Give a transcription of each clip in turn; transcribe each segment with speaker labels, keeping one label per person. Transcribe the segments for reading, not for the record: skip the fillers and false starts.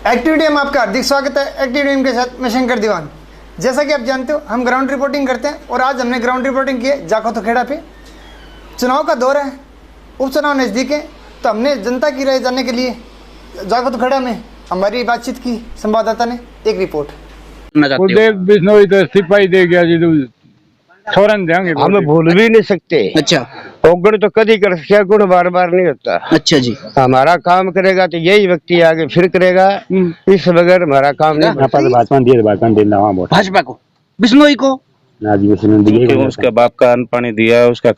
Speaker 1: Activity में आपका हार्दिक स्वागत है। एक्टिविटी टीम के साथ मैं शंकर दीवान। जैसा कि आप जानते हो हम ग्राउंड रिपोर्टिंग करते हैं और आज हमने ग्राउंड रिपोर्टिंग की है जाखोतो खेड़ा पे। चुनाव का दौर है, उपचुनाव नज़दीक है, तो हमने जनता की राय जानने के लिए जाखोतो खेड़ा में हमारी बातचीत की संवाददाता ने एक रिपोर्ट।
Speaker 2: कुलदीप बिश्नोई तो सिपाही दे गया जी, छोरन देंगे
Speaker 3: हमें भूल भी नहीं सकते।
Speaker 4: अच्छा,
Speaker 3: गुण तो कभी कर सकते, गुण बार बार नहीं होता।
Speaker 4: अच्छा जी,
Speaker 3: हमारा काम करेगा तो यही व्यक्ति आगे फिर करेगा, इस बगैर हमारा काम नहीं।
Speaker 4: भाजपा को, बिश्नोई को
Speaker 5: उसके बाप का अन्न पानी दिया है, उसका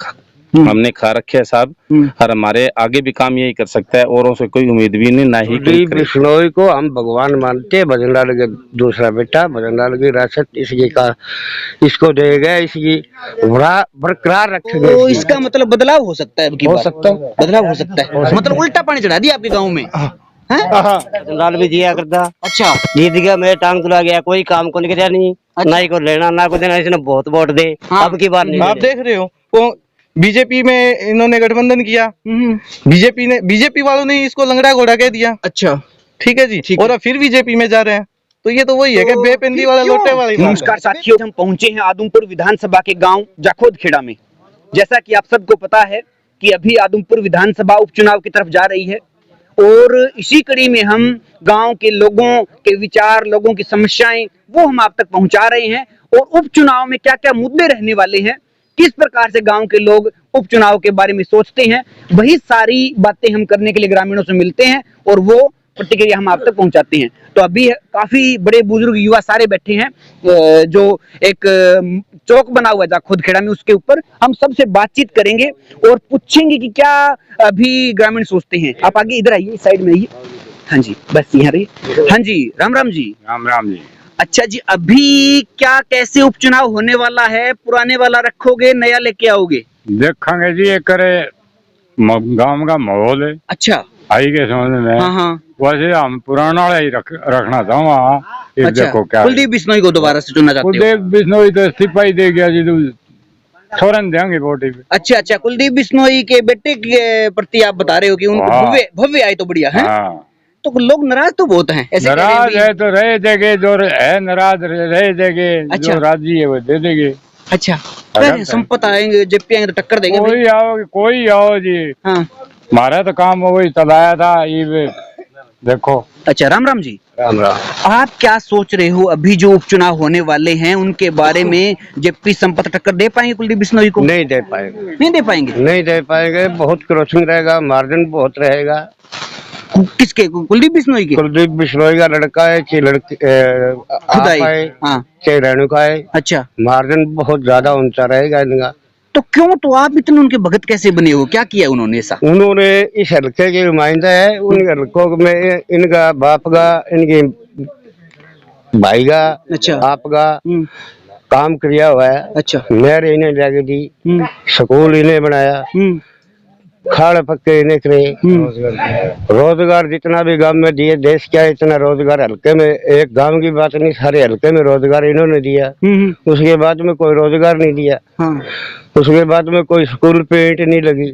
Speaker 5: हमने खा रखे है साहब, और हमारे आगे भी काम यही कर सकता है, औरों से कोई उम्मीद भी नहीं, ना ही
Speaker 3: बिश्नोई को हम भगवान मानते। भजनलाल के दूसरा बेटा, भजनलाल की राशत इसकी का इसको देगा, इसकी बरकरार रखेंगे।
Speaker 4: तो इसका मतलब बदलाव हो सकता है,
Speaker 3: हो सकता है,
Speaker 4: बदलाव हो सकता है। मतलब उल्टा पानी चढ़ा दिया आपके गाँव में।
Speaker 3: भजनलाल भी जिया करता।
Speaker 4: अच्छा,
Speaker 3: जीत गया, मेरे टांग तुला गया, कोई काम को नहीं किया, नहीं ना ही को लेना ना को देना, इसने बहुत वोट दे। अब की बार नहीं,
Speaker 6: आप देख रहे हो वो बीजेपी में इन्होंने गठबंधन किया, बीजेपी वालों ने इसको लंगड़ा घोड़ा कह दिया।
Speaker 4: अच्छा,
Speaker 6: ठीक है जी, और अब फिर बीजेपी में जा रहे हैं, तो ये तो वही है कि बेपिंदी वाला लोटे वाली।
Speaker 4: नमस्कार साथियों, हम पहुंचे हैं आदमपुर विधानसभा के गांव जाखोत खेड़ा में। जैसा कि आप सबको पता है कि अभी आदमपुर विधानसभा उपचुनाव की तरफ जा रही है, और इसी कड़ी में हम गांव के लोगों के विचार, लोगों की समस्याएं वो हम आप तक पहुंचा रहे हैं, और उपचुनाव में क्या क्या मुद्दे रहने वाले हैं, किस प्रकार से गांव के लोग उपचुनाव के बारे में सोचते हैं, वही सारी बातें हम करने के लिए ग्रामीणों से मिलते हैं और वो प्रतिक्रिया हम आप तक पहुंचाते हैं। तो अभी काफी बड़े बुजुर्ग युवा सारे बैठे हैं, जो एक चौक बना हुआ है जाखोत खेड़ा में, उसके ऊपर हम सबसे बातचीत करेंगे और पूछेंगे कि क्या अभी ग्रामीण सोचते हैं। आप आगे इधर आइए, साइड में आइए। हाँ जी, बस यहाँ रहिए। हाँ जी, राम राम जी।
Speaker 2: राम राम जी।
Speaker 4: अच्छा जी, अभी क्या कैसे उपचुनाव होने वाला है? पुराने वाला रखोगे, नया लेके आओगे?
Speaker 2: देखेंगे जी, एक करे गांव का माहौल है।
Speaker 4: अच्छा,
Speaker 2: आई के समझ में।
Speaker 4: हाँ हाँ,
Speaker 2: वैसे हम पुराना वाला ही रखना था वहाँ।
Speaker 4: अच्छा,
Speaker 2: देखो क्या
Speaker 4: कुलदीप बिश्नोई को दोबारा से चुनना चाहते हो?
Speaker 2: कुलदीप बिश्नोई तो सिपाही दे गया जी, छोरन देंगे वोट।
Speaker 4: अच्छा अच्छा, कुलदीप बिश्नोई के बेटे के प्रति आप बता रहे हो कि उनको भव्य आए तो बढ़िया है। तो लोग नाराज तो बहुत हैं, ऐसे
Speaker 2: नाराज है तो रह देंगे, जो है नाराज रह देंगे। अच्छा, जो राजी है वो दे देंगे।
Speaker 4: अच्छा, संपत आएंगे, जेपी आएंगे तो टक्कर देंगे।
Speaker 2: कोई आओ जी। हाँ, हमारा तो काम वही चलाया था ये, देखो।
Speaker 4: अच्छा, राम राम जी।
Speaker 3: राम राम।
Speaker 4: आप क्या सोच रहे हो, अभी जो उपचुनाव होने वाले हैं उनके बारे में? जेपी संपत टक्कर दे पाएंगे कुलदीप बिश्नोई को?
Speaker 3: नहीं दे पाएंगे।
Speaker 4: नहीं दे पाएंगे? नहीं दे पाएंगे,
Speaker 3: बहुत क्रॉसिंग रहेगा, मार्जिन बहुत रहेगा।
Speaker 4: किसके? कुलदीप बिश्नोई के?
Speaker 3: कुलदीप बिश्नोई का लड़का है, चे लड़की चे रेणुका है। अच्छा, मार्जिन बहुत ज्यादा ऊंचा रहेगा इनका।
Speaker 4: तो क्यों, तो आप इतने उनके भगत कैसे बने हो? क्या किया उन्होंने ऐसा?
Speaker 3: उन्होंने इस हल्के की नुमाइंदा है, उन हल्कों में इनका बाप का, इनके भाई का, अच्छा, आप का काम किया हुआ है। अच्छा, नहर इन्हें लगी दी, स्कूल इन्हें बनाया, खाड़ पक्के इन्हें करे, रोजगार जितना भी गांव में दिए, देश क्या इतना रोजगार हल्के में, एक गांव की बात नहीं, सारे हल्के में रोजगार इन्होंने दिया। उसके बाद में कोई रोजगार नहीं दिया। उसके बाद में कोई स्कूल पे ईंट नहीं लगी,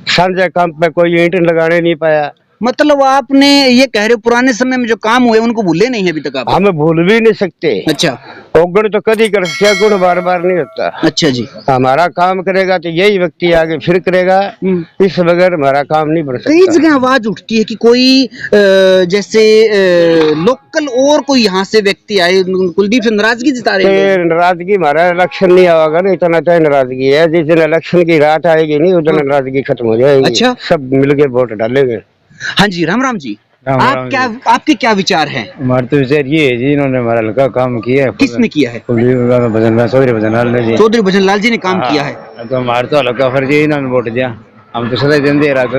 Speaker 3: सांझा काम पे कोई ईंट लगाने नहीं पाया।
Speaker 4: मतलब आपने ये कह रहे हो पुराने समय में जो काम हुए उनको भूले नहीं है अभी तक आप?
Speaker 3: हमें भूल भी नहीं सकते।
Speaker 4: अच्छा,
Speaker 3: गुण तो कभी कर सकते, गुण बार बार नहीं होता। अच्छा जी, हमारा काम करेगा तो यही व्यक्ति आगे फिर करेगा, इस बगैर हमारा काम नहीं बढ़ सकता।
Speaker 4: कई जगह आवाज उठती है कि कोई जैसे लोकल और कोई यहाँ से व्यक्ति आए, कुलदीप से नाराजगी जता रहे हैं।
Speaker 3: नाराजगी, हमारा इलेक्शन नहीं आएगा ना, इतना तो नाराजगी है। जिस दिन इलेक्शन की रात आएगी नहीं, उस दिन नाराजगी खत्म हो जाएगी। अच्छा, सब मिलके वोट डालेंगे।
Speaker 4: हाँ जी, राम राम जी। आपके क्या विचार हैं?
Speaker 2: हमारे तो विचार ये है जी, इन्होंने हमारा हल्का काम किया है।
Speaker 4: किसने किया है?
Speaker 2: चौधरी भजनलाल जी।
Speaker 4: चौधरी भजनलाल जी ने काम किया है।
Speaker 2: तो हमारे तो हल्का फर्ज है, इन्होंने वोट दिया, हम तो सदा दिन दे रहा था।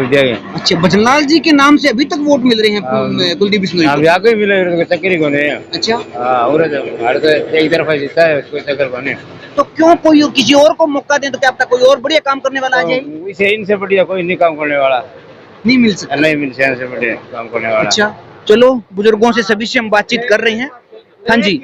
Speaker 4: अच्छा, भजनलाल जी के नाम से अभी तक वोट मिल रहे हैं कुलदीप बिश्नोई को?
Speaker 2: यहाँ पे मिले, चक्कर को नहीं।
Speaker 4: अच्छा,
Speaker 2: हमारे तो एक तरफा जीता है, कोई चक्कर को नहीं।
Speaker 4: तो क्यों कोई किसी और को मौका दें, तो क्या कोई और बढ़िया काम करने वाला आ जाए?
Speaker 2: इसे इनसे बढ़िया कोई नहीं काम करने वाला
Speaker 4: नहीं मिल सकता,
Speaker 2: नहीं मिल सकता, इनसे बढ़िया काम करने वाला।
Speaker 4: अच्छा, चलो बुजुर्गों से सभी से हम बातचीत कर रहे हैं। हाँ जी,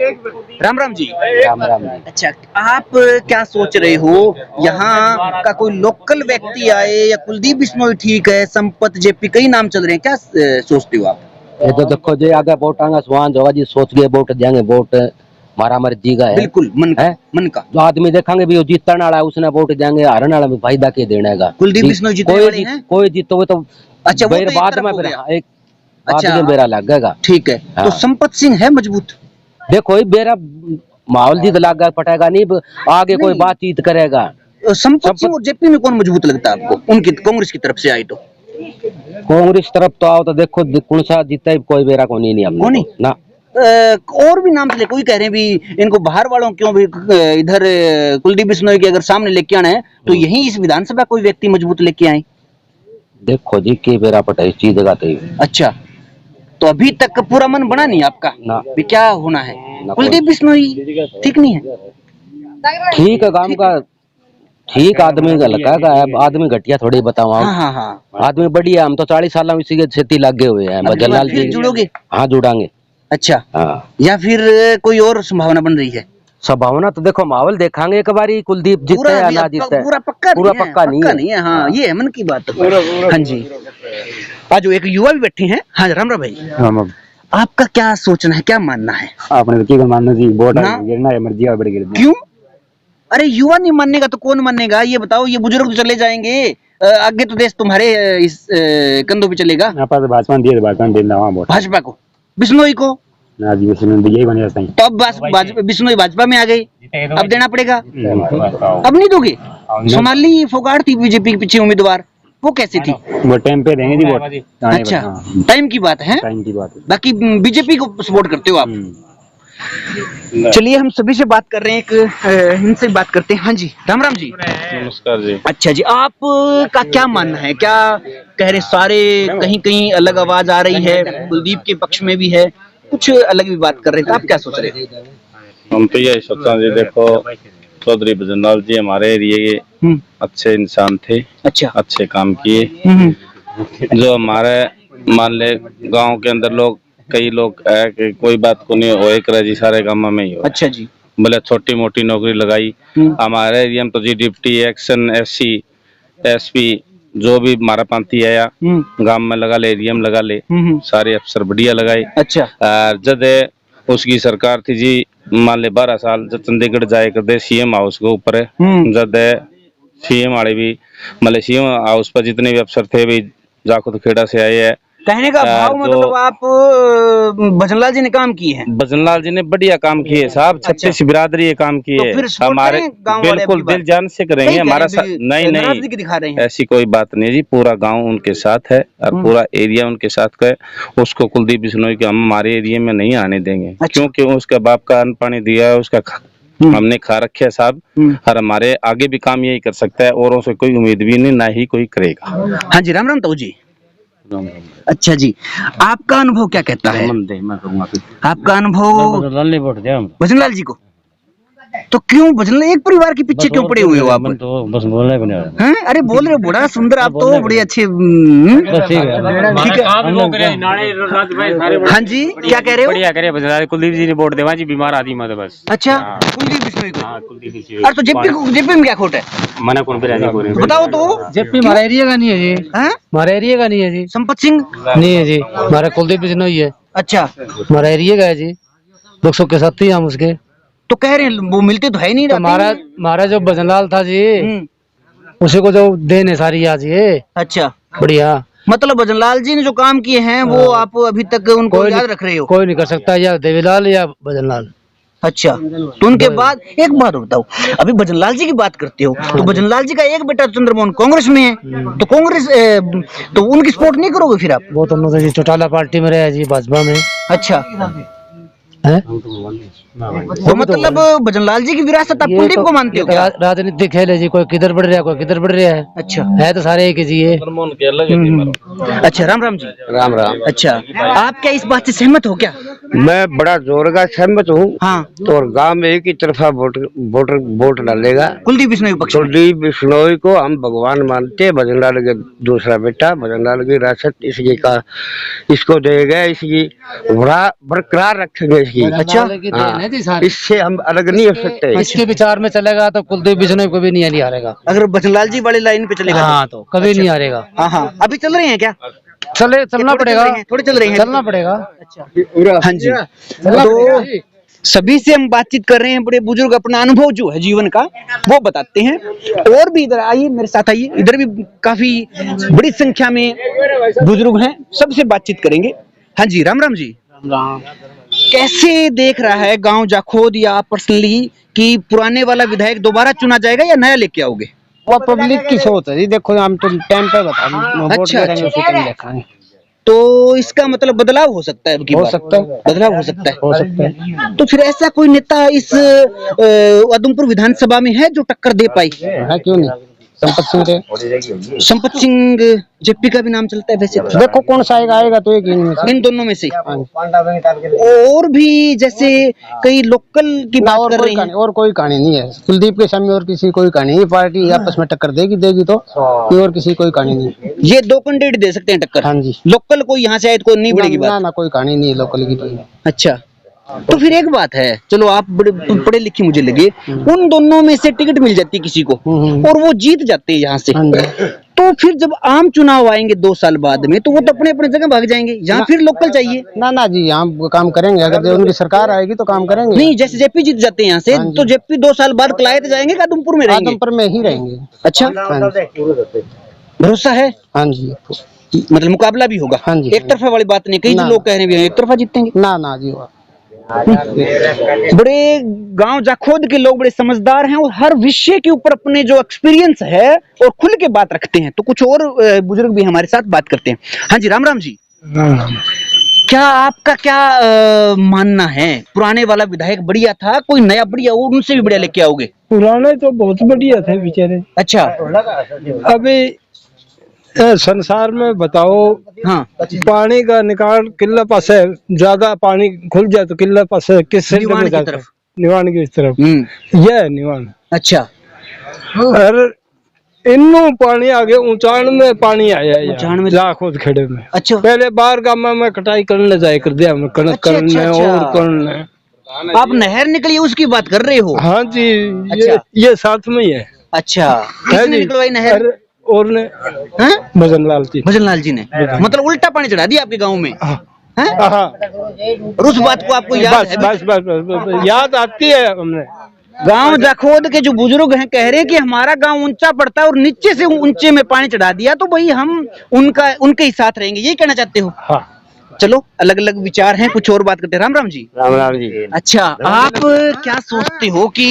Speaker 4: राम राम जी।
Speaker 3: राम राम।
Speaker 4: अच्छा, आप क्या सोच रहे हो, यहाँ का कोई लोकल व्यक्ति आए या कुलदीप बिश्नोई ठीक है, संपत, जेपी, कई नाम चल रहे हैं, क्या सोचते हो आप?
Speaker 7: ये तो देखो जी आगे वोट आएगा सुहान होगा जी, सोच के वोट देंगे, वोट हमारा मर्जी का है,
Speaker 4: बिल्कुल मन
Speaker 7: है
Speaker 4: मन का।
Speaker 7: जो आदमी देखेंगे भी वो जीतने वाला है उसने वोट देंगे, हारने वाला में फायदा क्या देने का।
Speaker 4: कुलदीप बिश्नोई जीतने वाले हैं?
Speaker 7: कोई जीतो तो
Speaker 4: अच्छा, वो तो एक
Speaker 7: बाद
Speaker 4: तरफ
Speaker 7: में
Speaker 4: हो
Speaker 7: फिर
Speaker 4: गया।
Speaker 7: एक बाद
Speaker 4: अच्छा।
Speaker 7: में बेरा लगेगा।
Speaker 4: ठीक है, तो
Speaker 7: हाँ।
Speaker 4: संपत सिंह है मजबूत?
Speaker 7: देखो ये बेरा माहौल जीत लग पटेगा नहीं, आगे कोई बातचीत करेगा।
Speaker 4: संपत सिंह और जेपी में कौन मजबूत लगता है आपको, उनकी कांग्रेस की तरफ से आई तो?
Speaker 7: कांग्रेस तरफ तो आओ तो देखो कौन सा जीता है, कोई बेरा को नहीं हमने
Speaker 4: कौन
Speaker 7: तो, ना
Speaker 4: और भी नाम चले, कोई कह रहे हैं भी इनको बाहर वालों क्यों भी इधर कुलदीप बिश्नोई के अगर सामने लेके आना है तो यहीं इस विधानसभा कोई व्यक्ति मजबूत लेके आए।
Speaker 7: देखो जी के बेरा पटा इस चीज का तो।
Speaker 4: अच्छा, तो अभी तक पूरा मन बना नहीं आपका
Speaker 7: ना
Speaker 4: भी क्या होना है?
Speaker 7: ना
Speaker 4: कुलदीप बिश्नोई ठीक नहीं है?
Speaker 7: ठीक है काम का, ठीक आदमी का लगा का है, आदमी घटिया थोड़ी बताओ।
Speaker 4: हाँ हाँ हाँ।
Speaker 7: आदमी बढ़िया, हम तो 40 साल में इसी के खेती लगे हुए हैं।
Speaker 4: अगली बार
Speaker 7: जलाल
Speaker 4: फिर
Speaker 7: जी
Speaker 4: जुड़ोगे?
Speaker 7: हाँ जुड़ांगे।
Speaker 4: अच्छा,
Speaker 7: हाँ
Speaker 4: या फिर कोई और संभावना बन रही है?
Speaker 7: संभावना तो देखो माहौल देखांगे एक बारी, कुलदीप जीते या ना जीते,
Speaker 4: पूरा पक्का नहीं है। हाँ, ये है मन की बात। हाँ जी, आज एक युवा भी बैठे हैं। हाँ राम राम भाई, आपका क्या सोचना है, क्या मानना है?
Speaker 2: आपने तो मानना जी, वोट
Speaker 4: ना?
Speaker 2: गिरना है, मर्जी बढ़ गिर।
Speaker 4: क्यों? अरे युवा नहीं मानेगा तो कौन मानेगा? ये बताओ, ये बुजुर्ग तो चले जाएंगे, आगे तो देश तुम्हारे इस कंधों पे चलेगा।
Speaker 2: भाजपा दिए, भाजपा देना वहाँ वोट,
Speaker 4: भाजपा को, बिश्नोई को
Speaker 2: ना जी यही बने सही।
Speaker 4: तो अब बिश्नोई भाजपा में आ गई, अब देना पड़ेगा। अब नहीं दोगे? सोनाली फोगाट थी बीजेपी के पीछे उम्मीदवार, वो कैसी थी?
Speaker 2: वो टाइम पे देंगे जी वोट।
Speaker 4: अच्छा, टाइम की बात है।
Speaker 2: टाइम की बात है।
Speaker 4: बाकी बीजेपी को सपोर्ट करते हो आप? चलिए हम सभी से बात कर रहे हैं, एक इनसे बात करते हैं। हाँ जी, राम राम जी।
Speaker 5: नमस्कार जी।
Speaker 4: अच्छा जी, आप का क्या मानना है, क्या कह रहे? सारे कहीं कहीं अलग आवाज आ रही है, कुलदीप के पक्ष में भी है, कुछ अलग भी बात कर रहे थे, आप क्या सोच रहे हैं?
Speaker 5: हम तो यही सोचते जी, देखो चौधरी भजनलाल जी हमारे एरिया के अच्छे इंसान थे।
Speaker 4: अच्छा,
Speaker 5: अच्छे काम किए। जो हमारे मान ले गांव के अंदर लोग, कई लोग है कि कोई बात को नहीं हो कर जी, सारे गांव में ही हो।
Speaker 4: अच्छा जी,
Speaker 5: बोले छोटी मोटी नौकरी लगाई हमारे एरिया में तो जी, डिप्टी एक्शन एससी एसपी जो भी हमारा पांती आया गांव में लगा ले, एरिया में लगा ले, सारे अफसर बढ़िया लगाए।
Speaker 4: अच्छा,
Speaker 5: जब उसकी सरकार थी जी, मान ले 12 साल जब चंडीगढ़ जाए करते सीएम हाउस के ऊपर, जब सीएम वाले भी मतलब सीएम हाउस पर जितने भी अफसर थे भी जाखुद खेड़ा से आए हैं।
Speaker 4: कहने का भाव मतलब आप भजनलाल जी ने काम किए हैं?
Speaker 5: भजनलाल जी ने बढ़िया काम किए साहब, 36 बिरादरी ये काम किए
Speaker 4: तो
Speaker 5: हमारे, बिल्कुल दिल जान से करेंगे हमारा नहीं
Speaker 4: दिखा रहे हैं।
Speaker 5: ऐसी कोई बात नहीं जी, पूरा गांव उनके साथ है और पूरा एरिया उनके साथ का है। उसको कुलदीप बिश्नोई के हम हमारे एरिया में नहीं आने देंगे।
Speaker 4: अच्छा।
Speaker 5: क्योंकि उसका बाप का अन्न पानी दिया है, उसका हमने खा रखे है साहब, और हमारे आगे भी काम यही कर सकता है, औरों से कोई उम्मीद भी नहीं, ना ही कोई करेगा।
Speaker 4: हाँ जी, राम राम ताऊ जी। अच्छा जी, आपका अनुभव क्या कहता है? आपका अनुभव भजनलाल जी को, तो क्यों भजनलाल, एक परिवार के पीछे क्यों पड़े हुए हो आप?
Speaker 2: तो बस बोलना ही
Speaker 4: हैं? अरे बोल रहे हो, बड़ा सुंदर, आप तो बड़े अच्छे। ठीक है। हाँ जी, क्या कह रहे हो?
Speaker 2: बढ़िया करे भजनलाल, कुलदीप जी ने वोट देवा जी, बीमार आदमी मत बस।
Speaker 4: अच्छा, कुलदीप बिश्नोई को।
Speaker 2: कुलदीप जी
Speaker 4: अरे तो जेपी में क्या खोट है,
Speaker 2: मना कौन पे राजी को
Speaker 4: बताओ तो।
Speaker 8: जेपी हमारा एरिया का नहीं है जी,
Speaker 4: हैं?
Speaker 8: हमारा एरिया का नहीं है जी।
Speaker 4: संपत सिंह
Speaker 8: नहीं है जी, हमारा कुलदीप बिश्नोई है।
Speaker 4: अच्छा,
Speaker 8: हमारा एरिया का है जी, 200 के साथ ही हम उसके।
Speaker 4: तो कह रहे हैं वो मिलते तो है नहीं।
Speaker 8: तो हमारा जो भजनलाल था जी, उसी को जो देने सारी आज ये।
Speaker 4: अच्छा,
Speaker 8: बढ़िया,
Speaker 4: मतलब भजनलाल जी ने जो काम किए हैं वो आप अभी तक उनको याद रख रहे हो?
Speaker 8: कोई नहीं कर सकता, या देवीलाल या भजनलाल।
Speaker 4: अच्छा, तो उनके बाद एक बात बताओ, अभी भजनलाल जी की बात करते हो तो भजनलाल जी का एक बेटा चंद्रमोहन कांग्रेस में है, तो कांग्रेस तो उनकी सपोर्ट नहीं करोगे फिर आप?
Speaker 8: वो तो जी चौटाला पार्टी में रहे जी, भाजपा में।
Speaker 4: अच्छा
Speaker 8: है,
Speaker 4: तो मतलब भजनलाल जी की विरासत आप कुलदीप को मानते हो क्या?
Speaker 8: राजनीतिक खेल है जी, कोई किधर बढ़ रहा है, कोई किधर बढ़ रहा है।
Speaker 4: अच्छा,
Speaker 8: है तो सारे एक ही जी है।
Speaker 4: अच्छा, राम राम जी।
Speaker 3: राम राम।
Speaker 4: अच्छा, आप क्या इस बात से सहमत हो क्या?
Speaker 3: मैं बड़ा जोर का सहमत हूँ।
Speaker 4: हाँ,
Speaker 3: तो और गांव में एक ही तरफा वोट डालेगा
Speaker 4: कुलदीप बिश्नोई पक्ष में।
Speaker 3: कुलदीप बिश्नोई को हम भगवान मानते, भजनलाल के दूसरा बेटा, भजनलाल की विरासत इसकी का इसको देगा, इसकी बरकरार रखेंगे इसकी।
Speaker 4: अच्छा,
Speaker 3: हाँ, इससे हम अलग नहीं हो सकते।
Speaker 8: इसके विचार में चलेगा तो कुलदीप बिश्नोई को भी नहीं हारेगा।
Speaker 4: अगर भजनलाल जी वाले लाइन पे चलेगा
Speaker 8: हाँ, तो कभी नहीं हारेगा।
Speaker 4: हाँ हाँ, अभी चल रहे हैं क्या?
Speaker 8: चलना पड़ेगा,
Speaker 4: थोड़े चल रहे हैं,
Speaker 8: चलना पड़ेगा।
Speaker 4: हाँ जी। तो सभी से हम बातचीत कर रहे हैं, बड़े बुजुर्ग अपना अनुभव जो है जीवन का वो बताते हैं। और भी इधर आइए, मेरे साथ आइए, इधर भी काफी बड़ी संख्या में बुजुर्ग हैं, सबसे बातचीत करेंगे। हाँ जी, राम राम जी। कैसे देख रहा है गांव जाखोद या आप पर्सनली कि पुराने वाला विधायक दोबारा चुना जाएगा या नया लेके आओगे?
Speaker 8: वो पब्लिक की सोच है जी, देखो हम तो टाइम पे बता दें, वोट
Speaker 4: अच्छा,
Speaker 8: गिरेंगे, उसी टाइम देखेंगे।
Speaker 4: तो इसका मतलब बदलाव हो सकता है, अब की
Speaker 8: हो
Speaker 4: बार?
Speaker 8: सकता है।
Speaker 4: बदलाव हो सकता है।
Speaker 8: हो सकता है।
Speaker 4: तो फिर ऐसा कोई नेता इस उधमपुर विधानसभा में है जो टक्कर दे पाई?
Speaker 8: है क्यों नहीं, संपत सिंह रे।
Speaker 4: संपत सिंह जेपी का भी नाम चलता है वैसे तो।
Speaker 8: देखो कौन सा आएगा तो एक इनमें से।
Speaker 4: इन दोनों में से।
Speaker 8: हाँ।
Speaker 4: और भी जैसे कई लोकल की
Speaker 8: ना,
Speaker 4: बात
Speaker 8: और
Speaker 4: कर
Speaker 8: कोई
Speaker 4: रहे हैं।
Speaker 8: कहानी, और कोई कहानी नहीं है कुलदीप के सामने, और किसी कोई कहानी नहीं। पार्टी आपस में टक्कर देगी तो, और किसी कोई कहानी नहीं।
Speaker 4: ये दो कैंडिडेट दे सकते हैं टक्कर।
Speaker 8: हाँ जी।
Speaker 4: लोकल कोई यहाँ से आए तो कोई नहीं बढ़ेगी
Speaker 8: ना
Speaker 4: बात।
Speaker 8: ना, कोई कहानी नहीं है लोकल की तो।
Speaker 4: अच्छा, तो फिर एक बात है, चलो आप बड़े पढ़े लिखे मुझे लगे, उन दोनों में से टिकट मिल जाती है किसी को और वो जीत जाते हैं यहाँ से,
Speaker 8: हाँ जी।
Speaker 4: तो फिर जब आम चुनाव आएंगे 2 साल बाद में, तो वो तो अपने अपने जगह भाग जाएंगे, यहाँ फिर लोकल चाहिए।
Speaker 8: ना ना जी, यहाँ काम करेंगे, अगर जो उनकी सरकार आएगी तो काम करेंगे।
Speaker 4: नहीं, जैसे जेपी जीत जाते हैं यहाँ से,
Speaker 8: हाँ जी।
Speaker 4: तो जेपी 2 साल बाद कलायत जाएंगे कि आदमपुर में रहेंगे?
Speaker 8: आदमपुर में ही रहेंगे।
Speaker 4: अच्छा,
Speaker 8: हाँ जी।
Speaker 4: भरोसा है?
Speaker 8: हाँ जी।
Speaker 4: मतलब मुकाबला भी होगा?
Speaker 8: हाँ जी।
Speaker 4: एक तरफा वाली बात नहीं, कई
Speaker 8: ना।
Speaker 4: लोग कह रहे हैं एक तरफा जीतेंगे।
Speaker 8: ना ना जी,
Speaker 4: बड़े गांव जाखोद के लोग बड़े समझदार हैं और हर विषय के ऊपर अपने जो एक्सपीरियंस है और खुल के बात रखते हैं। तो कुछ और बुजुर्ग भी हमारे साथ बात करते हैं। हाँ जी, राम राम जी। क्या आपका क्या मानना है, पुराने वाला विधायक बढ़िया था, कोई नया बढ़िया और उनसे भी बढ़िया लेके आओगे?
Speaker 9: पुराने तो बहुत बढ़िया थे बेचारे।
Speaker 4: अच्छा,
Speaker 9: अभी संसार में बताओ,
Speaker 4: हाँ,
Speaker 9: पानी का निकाल किला पास है, ज्यादा पानी खुल जाए तो किला पास है, किस सेंटर
Speaker 4: निवाण
Speaker 9: में
Speaker 4: की
Speaker 9: जाता है?
Speaker 4: तरफ।
Speaker 9: निवाण की तरफ, यह है निवाण।
Speaker 4: अच्छा,
Speaker 9: और इन्नू पानी आगे ऊंचाण में पानी आया है
Speaker 4: ऊंचाण में?
Speaker 9: जाखोद खेड़े में।
Speaker 4: अच्छा,
Speaker 9: पहले बाहर गाँव में कटाई करने जाए कर दिया, हमें कणक
Speaker 4: अच्छा,
Speaker 9: करने
Speaker 4: अच्छा,
Speaker 9: और करने।
Speaker 4: आप नहर निकली उसकी बात कर रहे हो?
Speaker 9: हाँ जी,
Speaker 4: अच्छा।
Speaker 9: ये साथ में ही है।
Speaker 4: अच्छा,
Speaker 9: है
Speaker 4: किसने
Speaker 9: जी।
Speaker 4: निकलवाई नहर?
Speaker 9: अरे, और ने
Speaker 4: हाँ?
Speaker 9: भजन लाल जी।
Speaker 4: भजन लाल जी ने, मतलब उल्टा पानी चढ़ा दिया आपके गांव में?
Speaker 9: हाँ।
Speaker 4: हैं?
Speaker 9: हाँ।
Speaker 4: और उस बात को आपको याद है?
Speaker 9: बस याद आती है हमने।
Speaker 4: गांव जाखोद के जो बुजुर्ग हैं कह रहे हैं कि हमारा गांव ऊंचा पड़ता है और नीचे से ऊंचे में पानी चढ़ा दिया, तो भाई हम उनके ही साथ रहेंगे, यही कहना चाहते हो?
Speaker 9: हाँ।
Speaker 4: चलो, अलग अलग विचार हैं, कुछ और बात करते हैं। राम राम जी।
Speaker 3: राम राम जी।
Speaker 4: अच्छा, आप क्या सोचते हो कि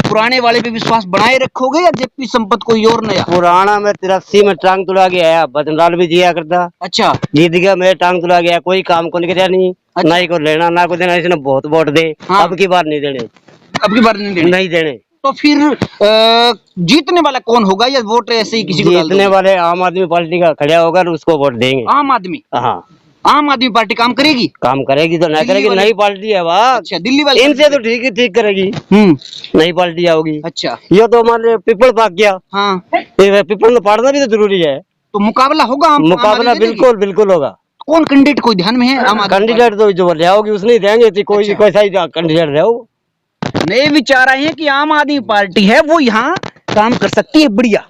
Speaker 4: पुराने वाले पे विश्वास बनाए रखोगे या जेपी संपत कोई और नया?
Speaker 3: पुराना में 83 में टांग तुला के आया, बदनलाल भी जिया करता,
Speaker 4: अच्छा,
Speaker 3: जीत गया, मैं टांग तुला गया, कोई काम को नहीं किया, नहीं ना ही को लेना ना को देना, इसने बहुत वोट दे।
Speaker 4: हाँ।
Speaker 3: अब की बार नहीं देने,
Speaker 4: अब की बार नहीं देने?
Speaker 3: नहीं देने।
Speaker 4: तो फिर जीतने वाला कौन होगा या वोट ऐसे ही किसी को डाल
Speaker 3: जीतने
Speaker 4: दोगे?
Speaker 3: वाले आम आदमी पार्टी का खड़ा होगा और उसको वोट देंगे।
Speaker 4: आम आदमी?
Speaker 3: हाँ,
Speaker 4: आम आदमी पार्टी काम करेगी?
Speaker 3: काम करेगी तो ना
Speaker 4: दिल्ली
Speaker 3: करेगी,
Speaker 4: वाले-
Speaker 3: नई पार्टी है वाह।
Speaker 4: अच्छा, दिल्ली वाले?
Speaker 3: इनसे तो ठीक करेगी, नई पार्टी आओगी।
Speaker 4: अच्छा,
Speaker 3: ये तो हमारे पीपल पाक गया,
Speaker 4: हाँ,
Speaker 3: ये पीपल में पाड़ना भी तो जरूरी है।
Speaker 4: तो मुकाबला होगा? आम
Speaker 3: मुकाबला
Speaker 4: आदमी
Speaker 3: बिल्कुल बिल्कुल होगा।
Speaker 4: कौन कैंडिडेट कोई ध्यान में है? आम आदमी
Speaker 3: कैंडिडेट तो जो ले आओगी उसने ही देंगे, तो कोई
Speaker 4: अच्छा।
Speaker 3: कोई सही कैंडिडेट रहो।
Speaker 4: पार्टी? नए विचार आए हैं कि आम आदमी पार्टी है वो यहाँ काम कर सकती है बढ़िया।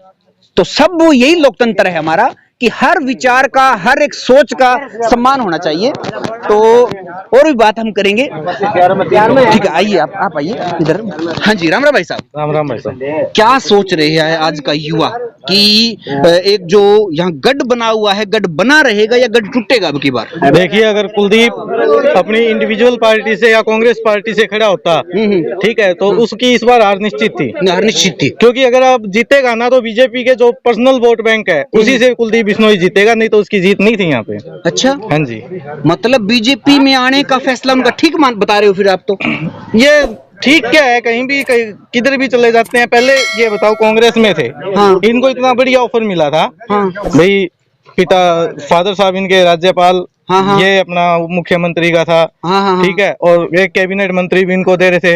Speaker 4: तो सब वो यही लोकतंत्र है हमारा कि हर विचार का, हर एक सोच का सम्मान होना चाहिए। तो और भी बात हम करेंगे, ठीक है, आइए आप आइए इधर। हाँ जी, राम राम भाई साहब।
Speaker 6: राम राम भाई साहब।
Speaker 4: क्या सोच रहे हैं आज का युवा कि एक जो यहाँ गढ़ बना हुआ है, गढ़ बना रहेगा या गढ़ टूटेगा अब की बार?
Speaker 6: देखिए, अगर कुलदीप अपनी इंडिविजुअल पार्टी से या कांग्रेस पार्टी से खड़ा होता, ठीक है, तो उसकी इस बार हार निश्चित थी।
Speaker 4: हार निश्चित थी,
Speaker 6: क्योंकि अगर आप जीतेगा ना तो बीजेपी के जो पर्सनल वोट बैंक है उसी से कुलदीप बिश्नोई जीतेगा, नहीं तो उसकी जीत नहीं थी यहाँ पे।
Speaker 4: अच्छा,
Speaker 6: हाँ जी।
Speaker 4: मतलब बीजेपी में आने का फैसला उनका ठीक बता रहे हो फिर आप? तो
Speaker 6: ये ठीक क्या है, कहीं भी किधर भी चले जाते हैं। पहले ये बताओ, कांग्रेस में थे,
Speaker 4: हाँ।
Speaker 6: इनको इतना बढ़िया ऑफर मिला था,
Speaker 4: हाँ।
Speaker 6: भाई पिता फादर साहब इनके राज्यपाल,
Speaker 4: हाँ, हाँ।
Speaker 6: ये अपना मुख्यमंत्री का था,
Speaker 4: हाँ, हाँ,
Speaker 6: ठीक है, और एक कैबिनेट मंत्री भी इनको दे रहे थे।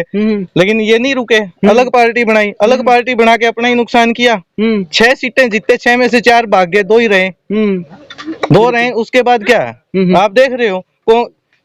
Speaker 6: लेकिन ये नहीं रुके, अलग पार्टी बनाई, अलग पार्टी बना के अपना ही नुकसान किया। 6 सीटें जीते, 6 में से 4 भाग गए, 2 ही रहे, 2 रहे। उसके बाद क्या है, आप देख रहे हो,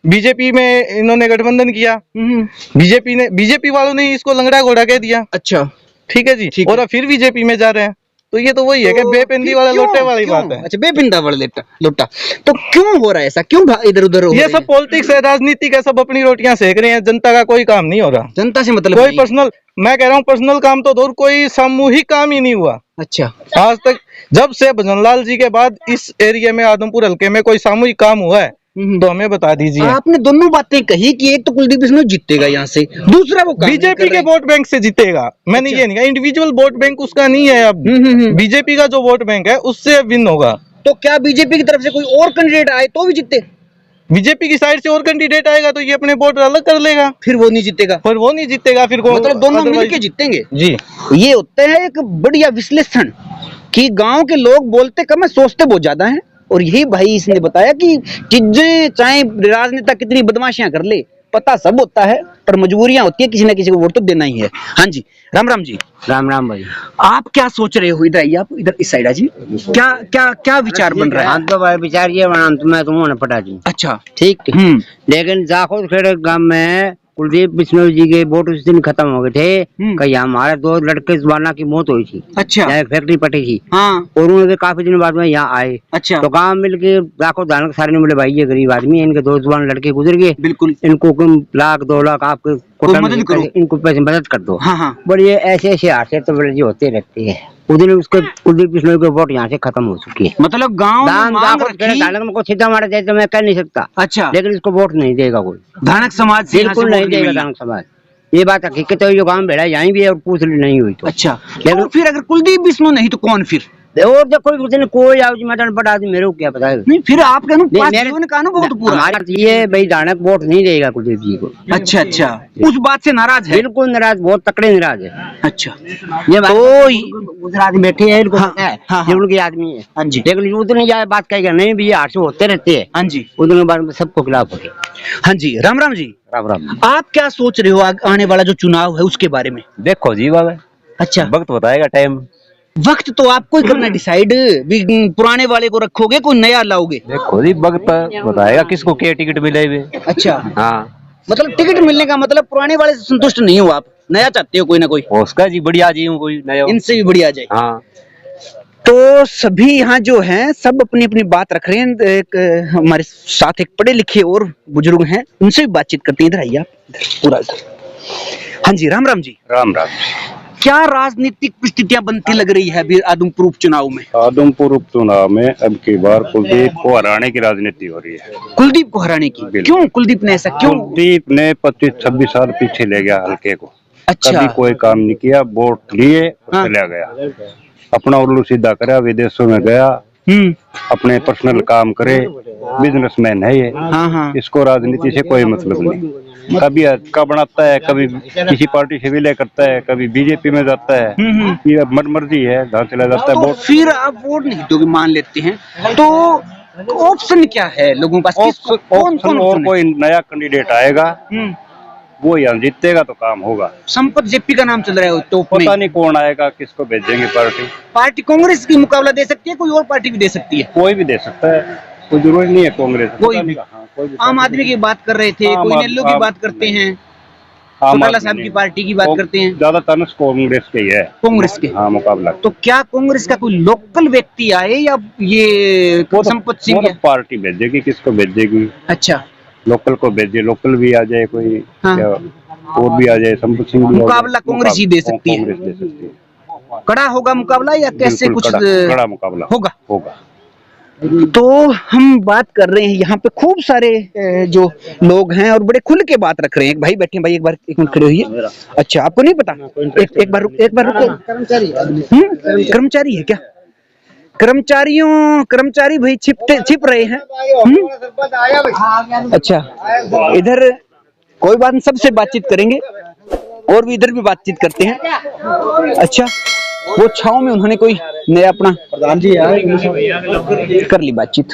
Speaker 6: बीजेपी में इन्होंने गठबंधन किया, बीजेपी वालों ने इसको लंगड़ा घोड़ा कह दिया।
Speaker 4: अच्छा,
Speaker 6: ठीक है जी,
Speaker 4: ठीक
Speaker 6: और अब फिर बीजेपी में जा रहे हैं। तो ये तो वही है कि बेपिंदी वाला लोटे वाली बात है।
Speaker 4: अच्छा, बेपिंदा वाला लोटा। तो क्यों हो रहा है ऐसा, क्यों इधर उधर हो
Speaker 6: ये सब पॉलिटिक्स है, राजनीति का, सब अपनी रोटियां सेक रहे हैं, जनता का कोई काम नहीं हो रहा।
Speaker 4: जनता से मतलब
Speaker 6: कोई
Speaker 4: नहीं।
Speaker 6: पर्सनल, मैं कह रहा हूँ पर्सनल काम तो दूर, कोई सामूहिक काम ही नहीं हुआ
Speaker 4: अच्छा,
Speaker 6: आज तक। जब से भजनलाल जी के बाद इस एरिया में, आदमपुर हल्के में कोई सामूहिक काम हुआ है तो हमें बता दीजिए।
Speaker 4: आपने दोनों बातें कही कि एक तो कुलदीप बिश्नोई जीतेगा यहाँ से, दूसरा वो
Speaker 6: बीजेपी के वोट बैंक से जीतेगा। मैंने ये नहीं कहा इंडिविजुअल वोट बैंक उसका नहीं है, अब बीजेपी का जो वोट बैंक है उससे विन होगा।
Speaker 4: तो क्या बीजेपी की तरफ से कोई और कैंडिडेट आए तो भी जीते?
Speaker 6: बीजेपी की साइड से और कैंडिडेट आएगा तो ये अपने वोट अलग कर लेगा,
Speaker 4: फिर वो नहीं जीतेगा।
Speaker 6: फिर वो नहीं जीतेगा, फिर
Speaker 4: मतलब दोनों मिलके जीतेंगे
Speaker 6: जी।
Speaker 4: ये होते हैं एक बढ़िया विश्लेषण कि गांव के लोग बोलते कम है, सोचते बहुत ज्यादा हैं। और यही भाई इसने बताया कि चीजें चाहे राजनेता कितनी बदमाशियां कर ले, पता सब होता है, पर मजबूरियां होती है, किसी ना किसी को वोट तो देना ही है। हाँ जी, राम राम जी।
Speaker 3: राम राम भाई।
Speaker 4: आप क्या सोच रहे हो? इधर आइए, आप इधर इस साइड आइए। क्या क्या क्या विचार बन रहा है?
Speaker 3: हम तो भाई विचार ये बना, मैं तुम्हें पटा दी।
Speaker 4: अच्छा,
Speaker 3: ठीक। लेकिन जाखोद खेड़े गांव में कुलदीप बिश्नोई जी के वोट उस दिन खत्म हो गए थे कि हमारे 2 लड़के जुबाना की मौत हुई थी।
Speaker 4: अच्छा,
Speaker 3: फैक्ट्री पटी थी।
Speaker 4: हाँ।
Speaker 3: और उन्होंने काफी दिन बाद में यहाँ आए।
Speaker 4: अच्छा,
Speaker 3: तो गांव मिलके जाखोद धान सारे ने बोले भाई ये गरीब आदमी है, इनके 2 जुबान लड़के गुजर गए,
Speaker 4: बिल्कुल,
Speaker 3: इनको 1-2 लाख आपके
Speaker 4: मदद करो,
Speaker 3: इनको पैसे मदद कर दो।
Speaker 4: हाँ हाँ।
Speaker 3: बड़े ऐसे ऐसे हादसे तो बड़े होते रहते हैं। उस दिन उसके कुलदीप बिश्नोई के वोट यहाँ से खत्म हो चुकी है।
Speaker 4: मतलब गांव में मांग रखी,
Speaker 3: को सीधा मारा जाए तो मैं कह नहीं सकता।
Speaker 4: अच्छा,
Speaker 3: लेकिन इसको वोट नहीं देगा कोई,
Speaker 4: धानक समाज से
Speaker 3: बिल्कुल नहीं देगा धानक समाज। ये बात हकीकत है, जो गांव भेड़ा यहीं भी है और पूछ ली नहीं हुई तो।
Speaker 4: अच्छा, लेकिन फिर अगर कुलदीप बिश्नोई नहीं तो कौन फिर?
Speaker 3: और देखो कोई आओ मैदान बड़ा आदमी, मेरे को क्या पता है।
Speaker 4: नहीं, फिर आप कहना बहुत पूरा
Speaker 3: ये भाई धानक वोट नहीं देगा कुलदीप जी को।
Speaker 4: अच्छा अच्छा, उस बात से नाराज है?
Speaker 3: बिल्कुल नाराज, बहुत तकड़े नाराज है।
Speaker 4: अच्छा,
Speaker 3: ये गुजरात में बैठे हैं, इनको पता है ये उनके आदमी है।
Speaker 4: हाँ जी।
Speaker 3: लेकिन उतनी ज्यादा बात कहेगा नहीं भी, हादसे होते रहते हैं।
Speaker 4: हाँ जी,
Speaker 3: उतने बार में सबको खिलाफ होते।
Speaker 4: हाँ जी, राम राम जी।
Speaker 3: राम राम।
Speaker 4: आप क्या सोच रहे हो आने वाला जो चुनाव है उसके बारे में?
Speaker 7: देखो जी बाबा,
Speaker 4: अच्छा,
Speaker 7: वक्त बताएगा, टाइम
Speaker 4: वक्त तो आपको ही करना डिसाइड। पुराने वाले को रखोगे, कोई नया लाओगे?
Speaker 7: देखो जी वक्त बताएगा किसको क्या टिकट मिलेगी।
Speaker 4: अच्छा,
Speaker 7: हाँ,
Speaker 4: मतलब टिकट मिलने का मतलब पुराने वाले से संतुष्ट नहीं हो आप, नया चाहते हो कोई ना कोई?
Speaker 7: उसका जी बढ़िया जी हूँ, कोई नया
Speaker 4: इनसे भी बढ़िया जाए।
Speaker 7: हाँ,
Speaker 4: तो सभी यहाँ जो हैं सब अपनी अपनी बात रख रहे हैं। एक हमारे साथ एक पढ़े लिखे और बुजुर्ग हैं, उनसे भी बातचीत करते हैं। इधर आइए आप, पूरा इधर। हाँ जी, राम राम जी।
Speaker 5: राम राम।
Speaker 4: क्या राजनीतिक परिस्थितियां बनती लग रही है अभी आदमपुर उपचुनाव में?
Speaker 5: आदमपुर उपचुनाव में अब की बार कुलदीप को हराने की राजनीति हो रही है।
Speaker 4: कुलदीप को हराने की? क्यों कुलदीप ने ऐसा क्यों?
Speaker 5: कुलदीप ने 25-26 साल पीछे ले गया हल्के को।
Speaker 4: अच्छा,
Speaker 5: कभी कोई काम नहीं किया, वोट लिए चला गया, अपना उल्लू सीधा करा, विदेशों में गया, अपने पर्सनल काम करे, बिजनेसमैन है ये।
Speaker 4: हाँ।
Speaker 5: इसको राजनीति से कोई मतलब नहीं। कभी हक्का बनाता है, कभी किसी पार्टी से विलय करता है, कभी बीजेपी में जाता है, ये मनमर्जी है, जहाँ चला जाता है।
Speaker 4: तो फिर आप वोट नहीं दोगे मान लेते हैं, तो ऑप्शन क्या है लोगों के पास?
Speaker 5: कौन और कोई नया कैंडिडेट आएगा, वो यहाँ जीतेगा तो काम होगा।
Speaker 4: संपत जेपी का नाम चल रहा है तो
Speaker 5: पता नहीं कौन आएगा, किसको भेजेंगे
Speaker 4: पार्टी कांग्रेस की मुकाबला दे सकती है, कोई और पार्टी भी दे सकती है?
Speaker 5: कोई भी दे सकता है, कोई जरूरी नहीं है कांग्रेस।
Speaker 4: कोई भी आम आदमी की बात कर रहे थे, कोई नेल्लो की बात करते हैं, चौटाला साहब की पार्टी की बात करते हैं।
Speaker 5: ज्यादातर कांग्रेस के ही है,
Speaker 4: कांग्रेस के
Speaker 5: हाँ मुकाबला।
Speaker 4: तो क्या कांग्रेस का कोई लोकल व्यक्ति आए या ये संपत सिंह
Speaker 5: पार्टी भेजेगी, किसको भेजेगी?
Speaker 4: अच्छा,
Speaker 5: लोकल को भेजे, लोकल भी आ जाए कोई, और भी आ जाए, संपत सिंह भी।
Speaker 4: मुकाबला कांग्रेस ही दे सकती है।
Speaker 5: कांग्रेस दे सकती है।
Speaker 4: कड़ा होगा मुकाबला या कैसे कुछ
Speaker 5: कड़ा मुकाबला होगा।
Speaker 4: तो हम बात कर रहे हैं यहाँ पे खूब सारे जो लोग हैं और बड़े खुल के बात रख रहे हैं। एक भाई बैठे, भाई एक मिनट खड़े होइए। अच्छा, आपको नहीं पता? एक बार रुको। कर्मचारी है क्या? कर्मचारी भाई छिप रहे हैं। अच्छा, इधर कोई बात नहीं, सबसे बातचीत करेंगे और भी इधर भी बातचीत करते हैं। अच्छा, वो छाव में उन्होंने कोई नया अपना प्रधान जी कर ली बातचीत।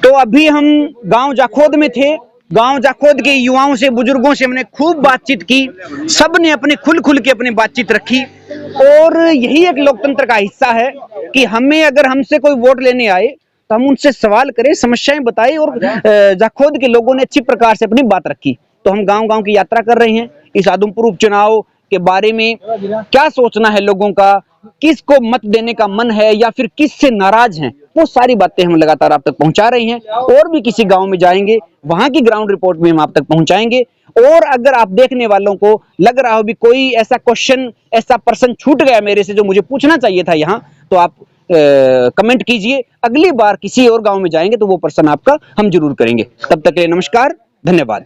Speaker 4: तो अभी हम गांव जाखोद में थे। गांव जाखोद के युवाओं से, बुजुर्गों से हमने खूब बातचीत की। सब ने अपने खुल के अपनी बातचीत रखी। और यही एक लोकतंत्र का हिस्सा है कि हमें, अगर हमसे कोई वोट लेने आए तो हम उनसे सवाल करें, समस्याएं बताएं। और जाखोद के लोगों ने अच्छी प्रकार से अपनी बात रखी। तो हम गांव-गांव की यात्रा कर रहे हैं। इस आदमपुर उपचुनाव के बारे में क्या सोचना है लोगों का, किसको मत देने का मन है या फिर किससे नाराज हैं, वो सारी बातें हम लगातार आप तक पहुंचा रहे हैं। और भी किसी गांव में जाएंगे, वहां की ग्राउंड रिपोर्ट भी हम आप तक पहुंचाएंगे। और अगर आप देखने वालों को लग रहा हो भी कोई ऐसा क्वेश्चन, ऐसा प्रश्न छूट गया मेरे से जो मुझे पूछना चाहिए था यहाँ, तो आप कमेंट कीजिए। अगली बार किसी और गांव में जाएंगे तो वो प्रश्न आपका हम जरूर करेंगे। तब तक के लिए नमस्कार, धन्यवाद।